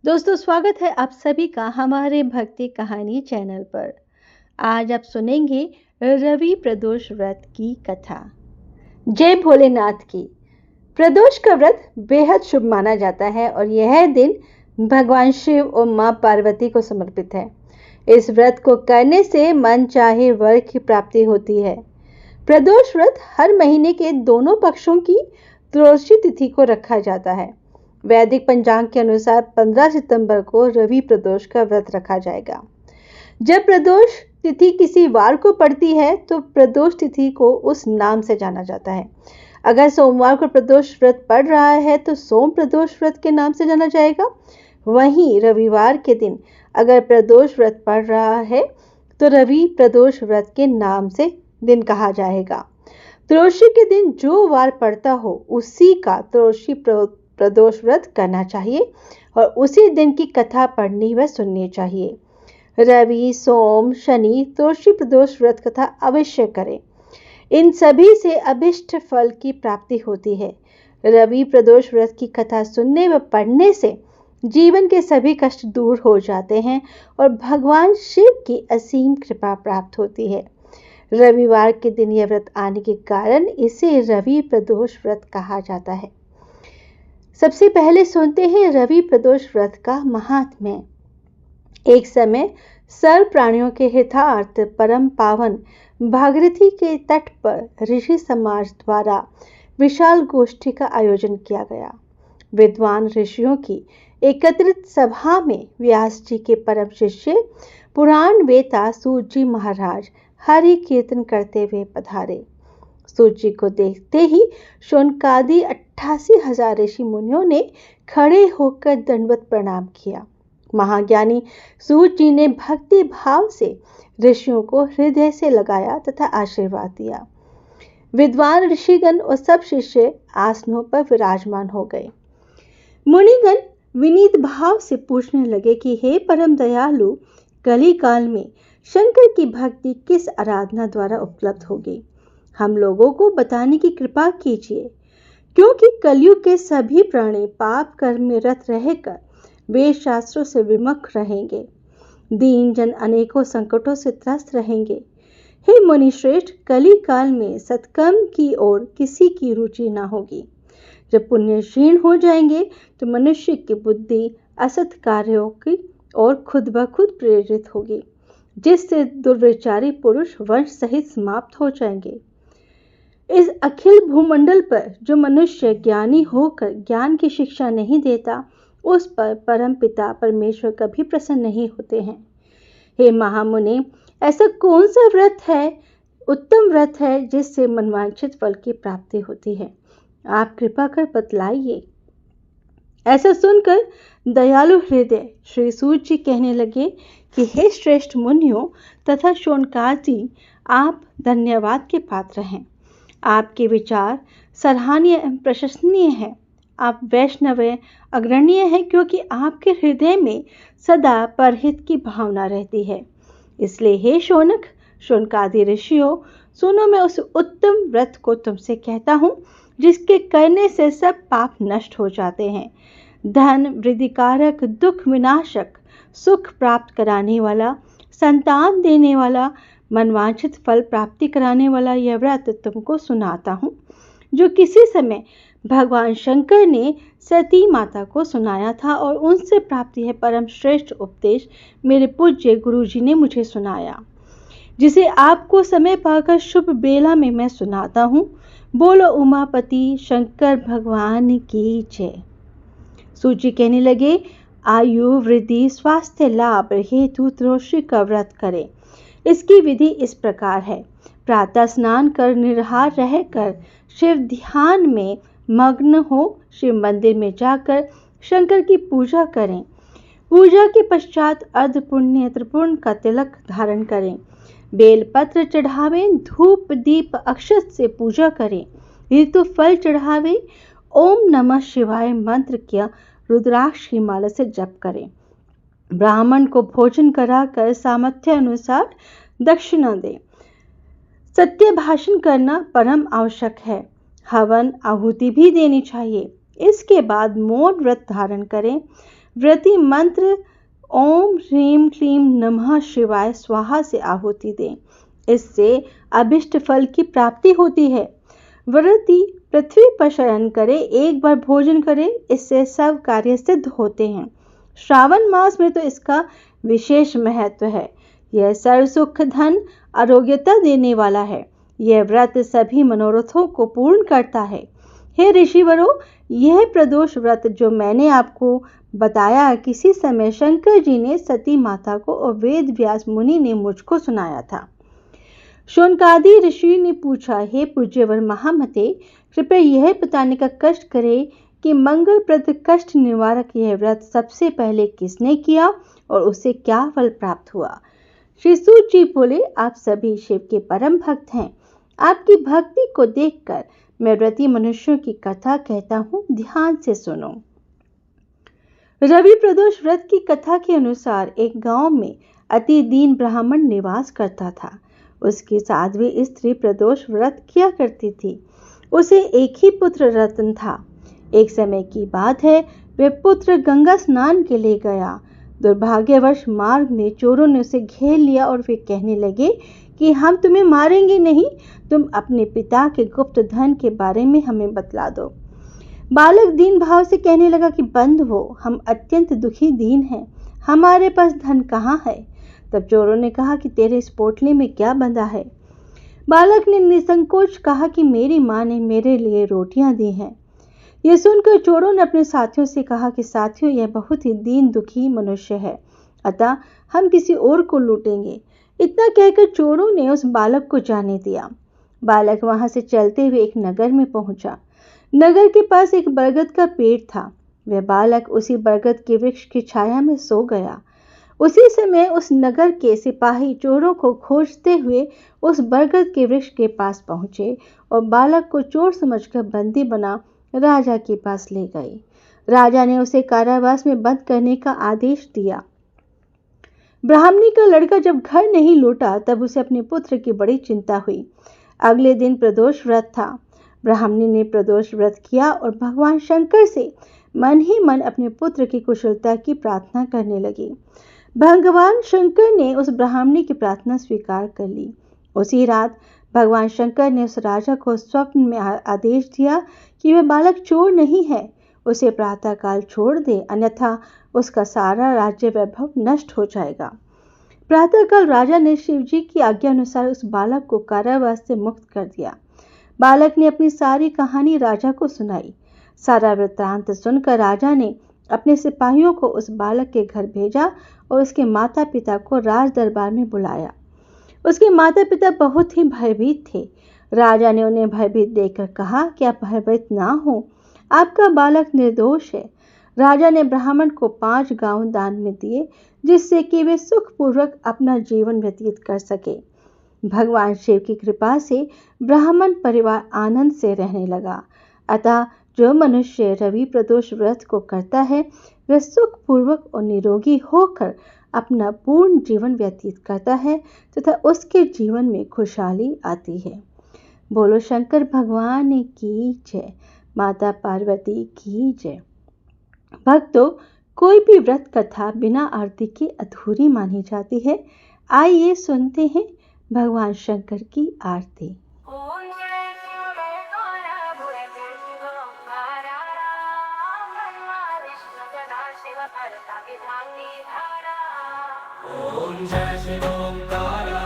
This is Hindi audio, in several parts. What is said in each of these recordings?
दोस्तों, स्वागत है आप सभी का हमारे भक्ति कहानी चैनल पर। आज आप सुनेंगे रवि प्रदोष व्रत की कथा। जय भोलेनाथ की। प्रदोष का व्रत बेहद शुभ माना जाता है और यह दिन भगवान शिव और मां पार्वती को समर्पित है। इस व्रत को करने से मन चाहे वर की प्राप्ति होती है। प्रदोष व्रत हर महीने के दोनों पक्षों की त्रयोदशी तिथि को रखा जाता है। वैदिक पंचांग के अनुसार 15 सितंबर को रवि प्रदोष का व्रत रखा जाएगा। जब प्रदोष तिथि किसी वार को पड़ती है तो प्रदोष तिथि को उस नाम से जाना जाता है। अगर सोमवार को प्रदोष व्रत पड़ रहा है तो सोम प्रदोष व्रत के नाम से जाना जाएगा। वहीं रविवार के दिन अगर प्रदोष व्रत पड़ रहा है तो रवि प्रदोष व्रत के नाम से दिन कहा जाएगा। त्रयोदशी के दिन जो वार पड़ता हो उसी का त्रयोदशी प्रदोष व्रत करना चाहिए और उसी दिन की कथा पढ़नी व सुननी चाहिए। रवि, सोम, शनि त्रयोदशी प्रदोष व्रत कथा अवश्य करें। इन सभी से अभिष्ट फल की प्राप्ति होती है। रवि प्रदोष व्रत की कथा सुनने व पढ़ने से जीवन के सभी कष्ट दूर हो जाते हैं और भगवान शिव की असीम कृपा प्राप्त होती है। रविवार के दिन यह व्रत आने के कारण इसे रवि प्रदोष व्रत कहा जाता है। सबसे पहले सुनते हैं रवि प्रदोष व्रत का महात्म्य। एक समय सर्व प्राणियों के हितार्थ परम पावन भागीरथी के तट पर ऋषि समाज द्वारा विशाल गोष्ठी का आयोजन किया गया। विद्वान ऋषियों की एकत्रित सभा में व्यास जी के परम शिष्य पुराण वेता सूत जी महाराज हरि कीर्तन करते हुए पधारे। सूत जी को देखते ही शौनकादि 88,000 ऋषि मुनियों ने खड़े होकर दंडवत प्रणाम किया। महाज्ञानी सूत जी ने भक्ति भाव से ऋषियों को हृदय से लगाया तथा आशीर्वाद दिया। विद्वान ऋषिगण और सब शिष्य आसनों पर विराजमान हो गए। मुनिगण विनीत भाव से पूछने लगे कि हे परम दयालु, कली काल में शंकर की भक्ति किस आराधना द्वारा उपलब्ध होगी? हम लोगों को बताने की कृपा कीजिए, क्योंकि कलयुग के सभी प्राणी पाप कर्म में रत रहकर वेद शास्त्रों से विमुख रहेंगे। दीन जन अनेकों संकटों से त्रस्त रहेंगे। हे मुनि श्रेष्ठ, कली काल में सत्कर्म की ओर किसी की रुचि न होगी। जब पुण्य क्षीण हो जाएंगे तो मनुष्य की बुद्धि असत कार्यों की ओर खुद ब खुद प्रेरित होगी, जिससे दुर्विचारी पुरुष वंश सहित समाप्त हो जाएंगे। इस अखिल भूमंडल पर जो मनुष्य ज्ञानी होकर ज्ञान की शिक्षा नहीं देता, उस पर परम पिता परमेश्वर कभी प्रसन्न नहीं होते हैं। हे महामुनि, ऐसा कौन सा व्रत है, उत्तम व्रत है जिससे मनवांछित फल की प्राप्ति होती है? आप कृपा कर बतलाइए। ऐसा सुनकर दयालु हृदय श्री सूत जी कहने लगे कि हे श्रेष्ठ मुनियों तथा शौनकादि, आप धन्यवाद के पात्र हैं। आपके विचार सराहनीय एवं प्रशंसनीय है। आप वैष्णव अग्रणीय हैं, क्योंकि आपके हृदय में सदा परहित की भावना रहती है। इसलिए हे शौनक, शौनकादि ऋषियों, सुनो, मैं उस उत्तम व्रत को तुमसे कहता हूँ जिसके करने से सब पाप नष्ट हो जाते हैं। धन वृद्धिकारक, दुख विनाशक, सुख प्राप्त कराने वाला, संतान देने वाला, मनवांछित फल प्राप्ति कराने वाला यह व्रत तुमको सुनाता हूँ, जो किसी समय भगवान शंकर ने सती माता को सुनाया था और उनसे प्राप्ति है परम श्रेष्ठ उपदेश मेरे पूज्य गुरु जी ने मुझे सुनाया, जिसे आपको समय पाकर शुभ बेला में मैं सुनाता हूँ। बोलो उमापति शंकर भगवान की जय। सूत जी कहने लगे, आयु वृद्धि स्वास्थ्य लाभ हेतु त्रयोदशी का व्रत करें। इसकी विधि इस प्रकार है। प्रातः स्नान कर निराहार रहकर शिव ध्यान में मग्न हो शिव मंदिर में जाकर शंकर की पूजा करें। पूजा के पश्चात अर्धपुण्य त्रिपुर्ण का तिलक धारण करें। बेलपत्र चढ़ावें, धूप दीप अक्षत से पूजा करें। ऋतु फल चढ़ावें। ओम नमः शिवाय मंत्र किया रुद्राक्ष की माला से जप करें। ब्राह्मण को भोजन कराकर सामर्थ्य अनुसार दक्षिणा दें। सत्य भाषण करना परम आवश्यक है। हवन आहुति भी देनी चाहिए। इसके बाद मौन व्रत धारण करें। व्रती मंत्र ओम ह्रीम क्लीम नमः शिवाय स्वाहा से आहुति दें। इससे अभिष्ट फल की प्राप्ति होती है। व्रती पृथ्वी पर शयन करे, एक बार भोजन करे, इससे सब कार्य सिद्ध होते हैं। श्रावण मास में तो इसका विशेष महत्व है। यह सर्व सुख धन आरोग्यता देने वाला है। यह व्रत सभी मनोरथों को पूर्ण करता है। हे ऋषिवरों, यह प्रदोष व्रत जो मैंने आपको बताया, किसी समय शंकर जी ने सती माता को और वेद व्यास मुनि ने मुझको सुनाया था। शौनकादि ऋषि ने पूछा, हे पूज्यवर महामते, कृपया यह बताने का कष्ट करे कि मंगलप्रद कष्ट निवारक यह व्रत सबसे पहले किसने किया और उसे क्या फल प्राप्त हुआ। श्री सूत जी बोले, आप सभी शिव के परम भक्त हैं। आपकी भक्ति को देखकर मैं व्रती मनुष्यों की कथा कहता हूँ, ध्यान से सुनो। रवि प्रदोष व्रत की कथा के अनुसार एक गांव में अति दीन ब्राह्मण निवास करता था। उसकी साध्वी स्त्री प्रदोष व्रत किया करती थी। उसे एक ही पुत्र रतन था। एक समय की बात है, वह पुत्र गंगा स्नान के लिए गया। दुर्भाग्यवश मार्ग में चोरों ने उसे घेर लिया और वे कहने लगे कि हम तुम्हें मारेंगे नहीं, तुम अपने पिता के गुप्त धन के बारे में हमें बतला दो। बालक दीन भाव से कहने लगा कि बंधुओं, हम अत्यंत दुखी दीन हैं, हमारे पास धन कहाँ है। तब चोरों ने कहा कि तेरे इस पोटली में क्या बंधा है। बालक ने निसंकोच कहा कि मेरी माँ ने मेरे लिए रोटियां दी हैं। यह सुनकर चोरों ने अपने साथियों से कहा कि साथियों, यह बहुत ही दीन दुखी मनुष्य है, अतः हम किसी और को लूटेंगे। इतना कहकर चोरों ने उस बालक को जाने दिया। बालक वहां से चलते हुए एक नगर में पहुंचा। नगर के पास एक बरगद का पेड़ था। वह बालक उसी बरगद के वृक्ष की छाया में सो गया। उसी समय उस नगर के सिपाही चोरों को खोजते हुए उस बरगद के वृक्ष के पास पहुंचे और बालक को चोर समझकर बंदी बना राजा के पास ले गए। राजा ने उसे कारावास में बंद करने का आदेश दिया। ब्राह्मणी का लड़का जब घर नहीं लौटा तब उसे अपने पुत्र की बड़ी चिंता हुई। अगले दिन प्रदोष व्रत था। ब्राह्मणी ने प्रदोष व्रत किया और भगवान शंकर से मन ही मन अपने पुत्र की कुशलता की प्रार्थना करने लगी। भगवान शंकर ने उस ब्राह्मणी की प्रार्थना स्वीकार कर ली। उसी रात भगवान शंकर ने उस राजा को स्वप्न में आदेश दिया कि वह बालक चोर नहीं है, उसे प्रातःकाल छोड़ दे, अन्यथा उसका सारा राज्य वैभव नष्ट हो जाएगा। प्रातःकाल राजा ने शिव जी की आज्ञा अनुसार उस बालक को कारावास से मुक्त कर दिया। बालक ने अपनी सारी कहानी राजा को सुनाई। सारा वृत्तांत सुनकर राजा ने अपने सिपाहियों को उस बालक के घर भेजा और उसके माता पिता को राज दरबार में बुलाया। उसके माता पिता बहुत ही भयभीत थे। राजा ने उन्हें भयभीत देखकर कहा कि आप भयभीत ना हो, आपका बालक निर्दोष है। राजा ने ब्राह्मण को 5 गांव दान में दिए, जिससे कि वे सुखपूर्वक अपना जीवन व्यतीत कर सके। भगवान शिव की कृपा से ब्राह्मण परिवार आनंद से रहने लगा। अतः जो मनुष्य रवि प्रदोष व्रत को करता है, वह सुखपूर्वक और निरोगी होकर अपना पूर्ण जीवन व्यतीत करता है तथा उसके जीवन में खुशहाली आती है। बोलो शंकर भगवान की जय, माता पार्वती की जय। भक्तों, कोई भी व्रत कथा बिना आरती के अधूरी मानी जाती है। आइए सुनते हैं भगवान शंकर की आरती। ओम जय शिव ओंकारा,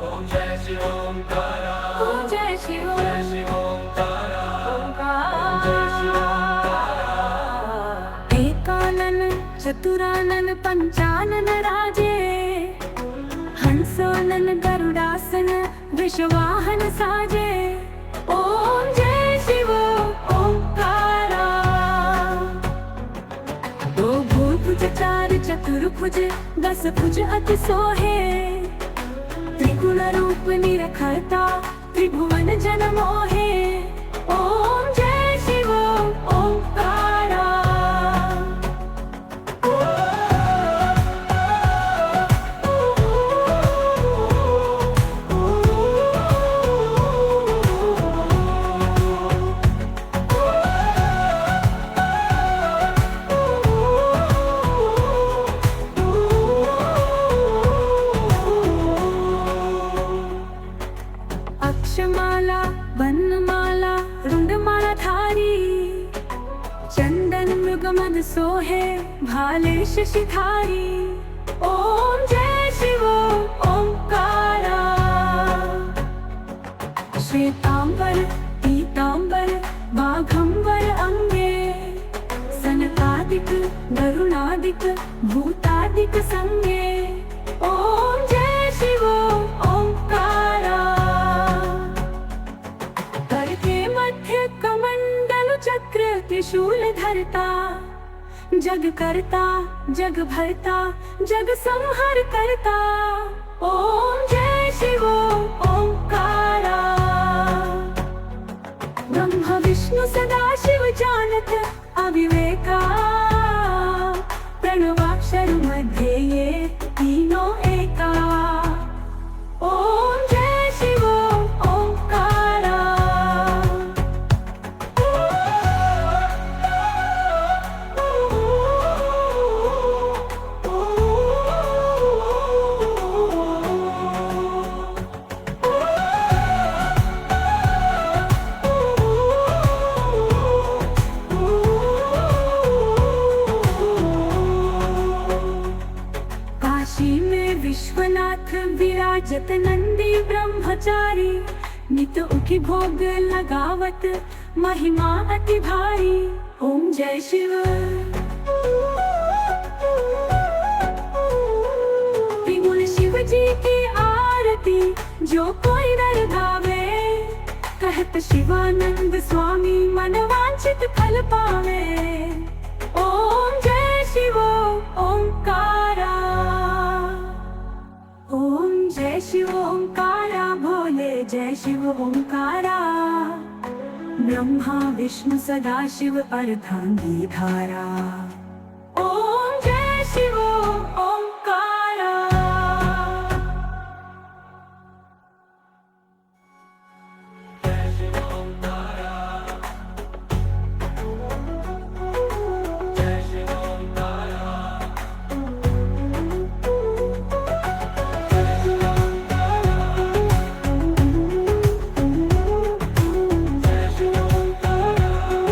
ओम जय शिव ओंकारा, ओम जय शिव ओंकारा, ओम जय शिव ओंकारा। एकानन चतुरानन पंचानन राजे, हंसोनन गरुडासन वृषवाहन साजे। ओम जय शिव ओंकारा। दो भुज 4 चतुर्भुज 10 भुज अति सोहे, त्रिगुण रूप निरखता त्रिभुवन जन मोहे। ओम जय शिव ओंकारा। नाद सोहे भाले शशिधारी। ओम जय शिव ओंकारा। श्वेतांबर पीतांबर बाघंबर अंगे, सनकादिक गरुणादिक भूतादिक संगे। ओम जय शिव ओंकारा। कर के मध्य कमंडल चक्र त्रिशूल धरता, जग करता जग भरता जग संहार करता। ओम जय शिव ओंकारा। ब्रह्म विष्णु सदा शिव जानत अविवेका, प्रणवाक्षर मध्ये ये तीनों एका। ओम जय शिव ओंकारा। काशी में विश्वनाथ विराजत नंदी ब्रह्मचारी, नित उठी भोग लगावत महिमा अति भारी। ओम जय शिव। विमुल शिव जी की आरती जो कोई नर गावे, कहत शिवानंद स्वामी मन वांछित फल पावे। ओम जय शिव ओंकारा। ओम जय शिव ओंकारा भोले जय शिव ओंकारा। ब्रह्मा विष्णु सदा शिव अर्धांगी धारा। ओम जय शिव ओंकारा। जय शिव ओंकारा। जय शिव ओंकारा।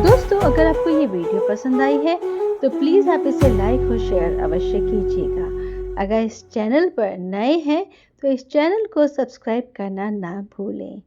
दोस्तों, अगर आपको ये वीडियो पसंद आई है तो प्लीज़ आप इसे लाइक और शेयर अवश्य कीजिएगा। अगर इस चैनल पर नए हैं तो इस चैनल को सब्सक्राइब करना ना भूलें।